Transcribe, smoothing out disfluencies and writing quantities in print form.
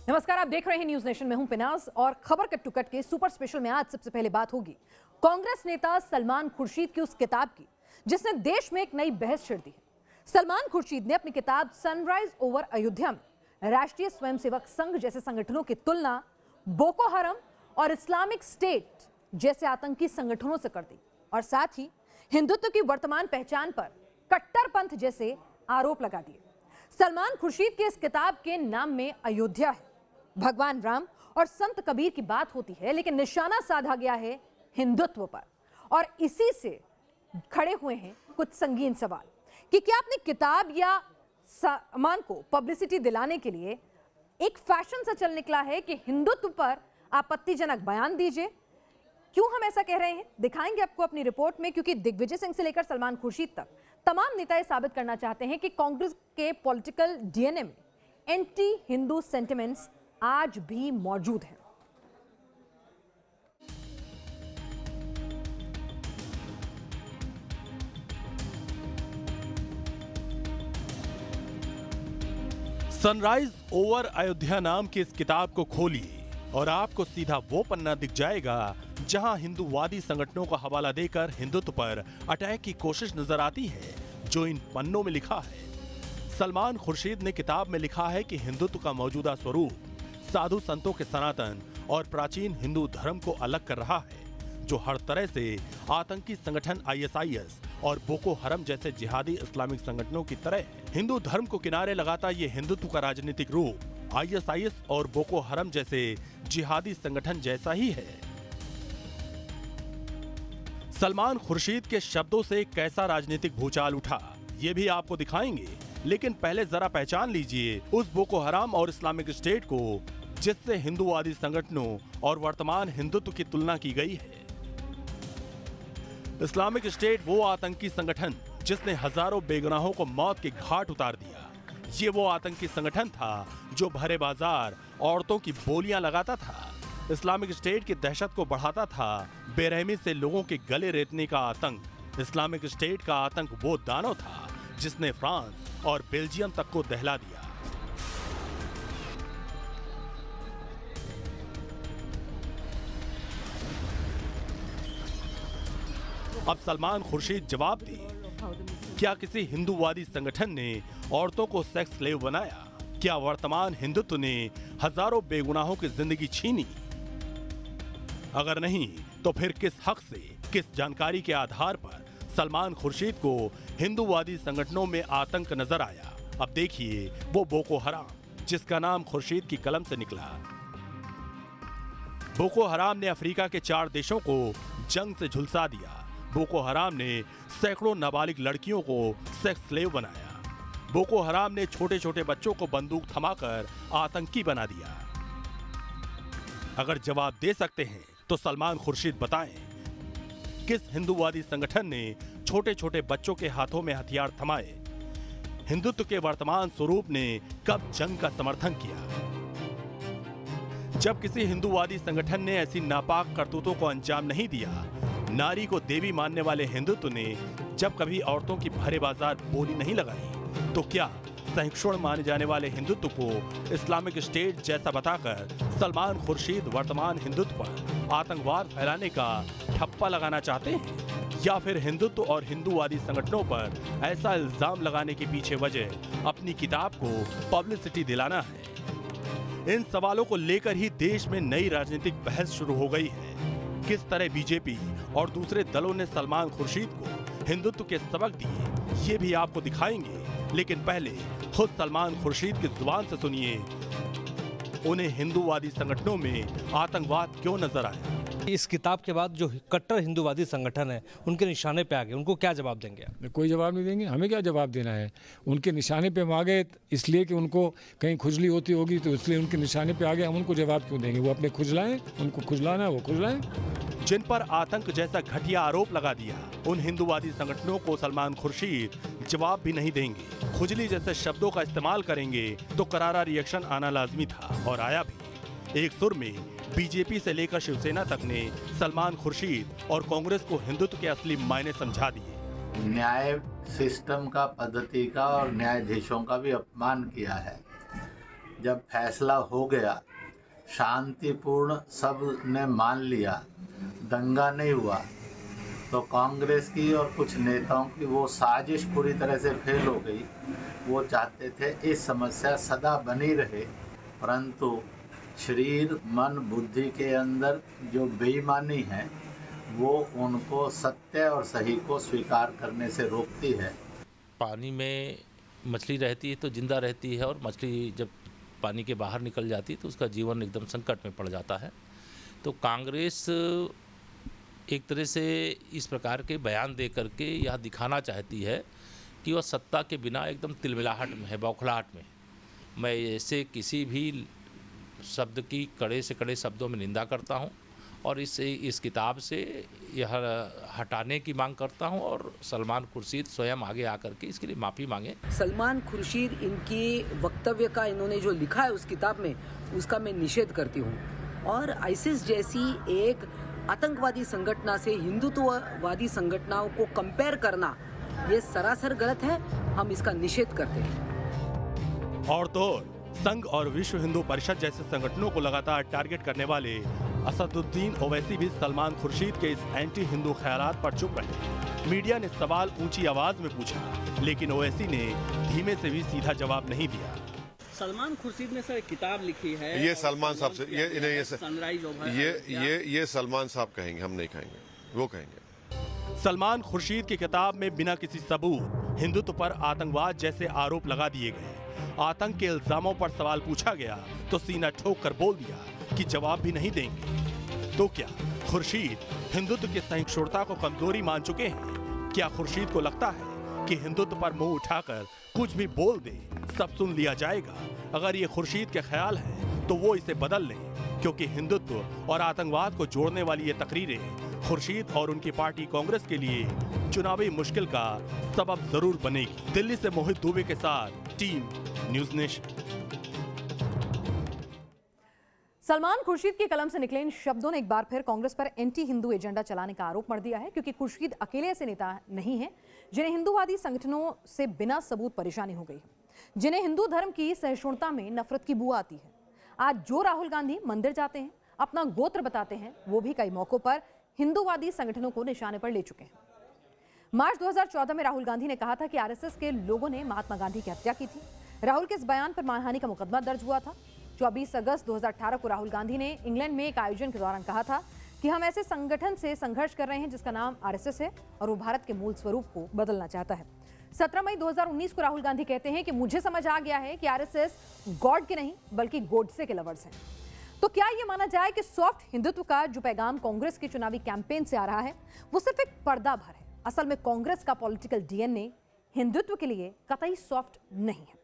नमस्कार, आप देख रहे हैं न्यूज नेशन में हूं पिनाज और खबर कट टू कट के सुपर स्पेशल में आज सबसे पहले बात होगी कांग्रेस नेता सलमान खुर्शीद की उस किताब की जिसने देश में एक नई बहस छिड़ दी है। सलमान खुर्शीद ने अपनी किताब सनराइज ओवर अयोध्या में राष्ट्रीय स्वयंसेवक संघ जैसे संगठनों की तुलना बोको हरम और इस्लामिक स्टेट जैसे आतंकी संगठनों से कर दी और साथ ही हिंदुत्व की वर्तमान पहचान पर कट्टरपंथ जैसे आरोप लगा दिए। सलमान खुर्शीद की इस किताब के नाम में अयोध्या है, भगवान राम और संत कबीर की बात होती है, लेकिन निशाना साधा गया है हिंदुत्व पर। और इसी से खड़े हुए हैं कुछ संगीन सवाल कि क्या अपनी किताब या सामान को पब्लिसिटी दिलाने के लिए एक फैशन सा चल निकला है कि हिंदुत्व पर आपत्तिजनक बयान दीजिए। क्यों हम ऐसा कह रहे हैं दिखाएंगे आपको अपनी रिपोर्ट में, क्योंकि दिग्विजय सिंह से लेकर सलमान खुर्शीद तक तमाम नेता ये साबित करना चाहते हैं कि कांग्रेस के पॉलिटिकल डीएनए में एंटी हिंदू सेंटिमेंट्स आज भी मौजूद हैं। सनराइज ओवर अयोध्या नाम की इस किताब को खोलिए और आपको सीधा वो पन्ना दिख जाएगा जहां हिंदूवादी संगठनों का हवाला देकर हिंदुत्व पर अटैक की कोशिश नजर आती है। जो इन पन्नों में लिखा है, सलमान खुर्शीद ने किताब में लिखा है कि हिंदुत्व का मौजूदा स्वरूप साधु संतों के सनातन और प्राचीन हिंदू धर्म को अलग कर रहा है, जो हर तरह से आतंकी संगठन आईएसआईएस और बोको हरम जैसे जिहादी इस्लामिक संगठनों की तरह है। हिंदू धर्म को किनारे लगाता ये हिंदुत्व का राजनीतिक रूप आईएसआईएस और बोको हरम जैसे जिहादी संगठन जैसा ही है। सलमान खुर्शीद के शब्दों से कैसा राजनीतिक भूचाल उठा, ये भी आपको दिखाएंगे, लेकिन पहले जरा पहचान लीजिए उस बोको हराम और इस्लामिक स्टेट को जिससे हिंदूवादी संगठनों और वर्तमान हिंदुत्व की तुलना की गई है। इस्लामिक स्टेट वो आतंकी संगठन जिसने हजारों बेगुनाहों को मौत के घाट उतार दिया। ये वो आतंकी संगठन था जो भरे बाजार औरतों की बोलियां लगाता था, इस्लामिक स्टेट की दहशत को बढ़ाता था, बेरहमी से लोगों के गले रेतने का आतंक। इस्लामिक स्टेट का आतंक वो दानव था जिसने फ्रांस और बेल्जियम तक को दहला दिया। अब सलमान खुर्शीद जवाब दे, क्या किसी हिंदूवादी संगठन ने औरतों को सेक्स स्लेव बनाया? क्या वर्तमान हिंदुत्व ने हजारों बेगुनाहों की जिंदगी छीनी? अगर नहीं तो फिर किस हक से, किस जानकारी के आधार पर सलमान खुर्शीद को हिंदूवादी संगठनों में आतंक नजर आया? अब देखिए वो बोको हराम जिसका नाम खुर्शीद की कलम से निकला। बोको हराम ने अफ्रीका के 4 देशों को जंग से झुलसा दिया। बोको हराम ने सैकड़ों नाबालिग लड़कियों को सेक्स स्लेव बनाया। बोको हराम ने छोटे छोटे बच्चों को बंदूक थमाकर आतंकी बना दिया। अगर जवाब दे सकते हैं तो सलमान खुर्शीद बताएं, किस हिंदूवादी संगठन ने छोटे छोटे बच्चों के हाथों में हथियार थमाए? हिंदुत्व के वर्तमान स्वरूप ने कब जंग का समर्थन किया? जब किसी हिंदूवादी संगठन ने ऐसी नापाक करतूतों को अंजाम नहीं दिया, नारी को देवी मानने वाले हिंदुत्व ने जब कभी औरतों की भरे बाजार बोली नहीं लगाई, तो क्या सहिष्णु माने जाने वाले हिंदुत्व को इस्लामिक स्टेट जैसा बताकर सलमान खुर्शीद वर्तमान हिंदुत्व पर आतंकवाद फैलाने का ठप्पा लगाना चाहते हैं? या फिर हिंदुत्व और हिंदूवादी संगठनों पर ऐसा इल्जाम लगाने के पीछे वजह अपनी किताब को पब्लिसिटी दिलाना है? इन सवालों को लेकर ही देश में नई राजनीतिक बहस शुरू हो गई है। किस तरह बीजेपी और दूसरे दलों ने सलमान खुर्शीद को हिंदुत्व के सबक दिए, ये भी आपको दिखाएंगे, लेकिन पहले खुद सलमान खुर्शीद की जुबान से सुनिए उन्हें हिंदूवादी संगठनों में आतंकवाद क्यों नजर आया। इस किताब के बाद जो कट्टर हिंदूवादी संगठन है उनके निशाने पे आ गए, उनको क्या जवाब देंगे आप? कोई जवाब नहीं देंगे, हमें क्या जवाब देना है? उनके निशाने पे हम आ गए इसलिए कि उनको कहीं खुजली होती होगी, तो इसलिए उनके निशाने पे आ गए, हम उनको जवाब क्यों देंगे? वो अपने खुजलाएं, उनको खुजलाना है वो खुजलाएं। जिन पर आतंक जैसा घटिया आरोप लगा दिया, उन हिंदूवादी संगठनों को सलमान खुर्शीद जवाब भी नहीं देंगे। खुजली जैसे शब्दों का इस्तेमाल करेंगे तो करारा रिएक्शन आना लाजमी था और आया भी। एक सुर में बीजेपी से लेकर शिवसेना तक ने सलमान खुर्शीद और कांग्रेस को हिंदुत्व के असली मायने समझा दिए। न्याय सिस्टम का, पद्धति का और न्यायाधीशों का भी अपमान किया है। जब फैसला हो गया, शांतिपूर्ण सब ने मान लिया, दंगा नहीं हुआ, तो कांग्रेस की और कुछ नेताओं की वो साजिश पूरी तरह से फेल हो गई। वो चाहते थे इस समस्या सदा बनी रहे, परंतु शरीर मन बुद्धि के अंदर जो बेईमानी है वो उनको सत्य और सही को स्वीकार करने से रोकती है। पानी में मछली रहती है तो जिंदा रहती है, और मछली जब पानी के बाहर निकल जाती है तो उसका जीवन एकदम संकट में पड़ जाता है। तो कांग्रेस एक तरह से इस प्रकार के बयान दे करके यह दिखाना चाहती है कि वह सत्ता के बिना एकदम तिलमिलाहट में है, बौखलाहट में। मैं ऐसे किसी भी शब्द की कड़े से कड़े शब्दों में निंदा करता हूं, और इस किताब से यह हटाने की मांग करता हूं, और सलमान खुर्शीद स्वयं आगे आकर के इसके लिए माफ़ी मांगे। सलमान खुर्शीद इनकी वक्तव्य का इन्होंने जो लिखा है उस किताब में, उसका मैं निषेध करती हूं। और आईसिस जैसी एक आतंकवादी संगठन से हिंदुत्ववादी संगठनों को कंपेयर करना ये सरासर गलत है। हम इसका निषेध करते हैं। और तो संघ और विश्व हिंदू परिषद जैसे संगठनों को लगातार टारगेट करने वाले असदुद्दीन ओवैसी भी सलमान खुर्शीद के इस एंटी हिंदू ख्यालात पर चुप रहे। मीडिया ने सवाल ऊंची आवाज में पूछा, लेकिन ओवैसी ने धीमे से भी सीधा जवाब नहीं दिया। सलमान खुर्शीद ने सर किताब लिखी है, ये सलमान साहब से सनराइज ओवर, ये सलमान साहब कहेंगे, हम नहीं कहेंगे, वो कहेंगे। सलमान खुर्शीद की किताब में बिना किसी सबूत हिंदुत्व पर आतंकवाद जैसे आरोप लगा दिए गए। आतंक के इल्जामों पर सवाल पूछा गया तो सीना ठोक कर बोल दिया कि जवाब भी नहीं देंगे। तो क्या खुर्शीद हिंदुत्व की सहिष्णुता को कमजोरी मान चुके हैं? क्या खुर्शीद को लगता है कि हिंदुत्व पर मुंह उठाकर कुछ भी बोल दे सब सुन लिया जाएगा? अगर ये खुर्शीद के ख्याल है तो वो इसे बदल लें, क्योंकि हिंदुत्व और आतंकवाद को जोड़ने वाली ये तकरीरें खुर्शीद और उनकी पार्टी कांग्रेस के लिए चुनावी मुश्किल का सबब जरूर बनेगी। दिल्ली से मोहित दुबे के साथ team news nation. Salman Khurshid की कलम से निकले इन शब्दों ने एक बार फिर कांग्रेस पर एंटी हिंदू एजेंडा चलाने का आरोप मढ़ दिया है, क्योंकि खुर्शीद अकेले ऐसे नेता नहीं हैं जिन्हें हिंदूवादी संगठनों से बिना सबूत परेशानी हो गई है, जिन्हें हिंदू धर्म की सहिष्णुता में नफरत की बू आती है। आज जो राहुल गांधी मंदिर जाते हैं, अपना गोत्र बताते हैं, वो भी कई मौकों पर हिंदूवादी संगठनों को निशाने पर ले चुके हैं। मार्च 2014 में राहुल गांधी ने कहा था कि आरएसएस के लोगों ने महात्मा गांधी की हत्या की थी। राहुल के इस बयान पर मानहानि का मुकदमा दर्ज हुआ था। 24 अगस्त 2018 को राहुल गांधी ने इंग्लैंड में एक आयोजन के दौरान कहा था कि हम ऐसे संगठन से संघर्ष कर रहे हैं जिसका नाम आरएसएस है और वो भारत के मूल स्वरूप को बदलना चाहता है। 17 मई 2019 को राहुल गांधी कहते हैं कि मुझे समझ आ गया है कि आरएसएस गॉड के नहीं बल्कि गोडसे के लवर्स हैं। तो क्या ये माना जाए कि सॉफ्ट हिंदुत्व का जो पैगाम कांग्रेस के चुनावी कैंपेन से आ रहा है वो सिर्फ एक पर्दा भर है? असल में कांग्रेस का पॉलिटिकल डीएनए हिंदुत्व के लिए कतई सॉफ्ट नहीं है।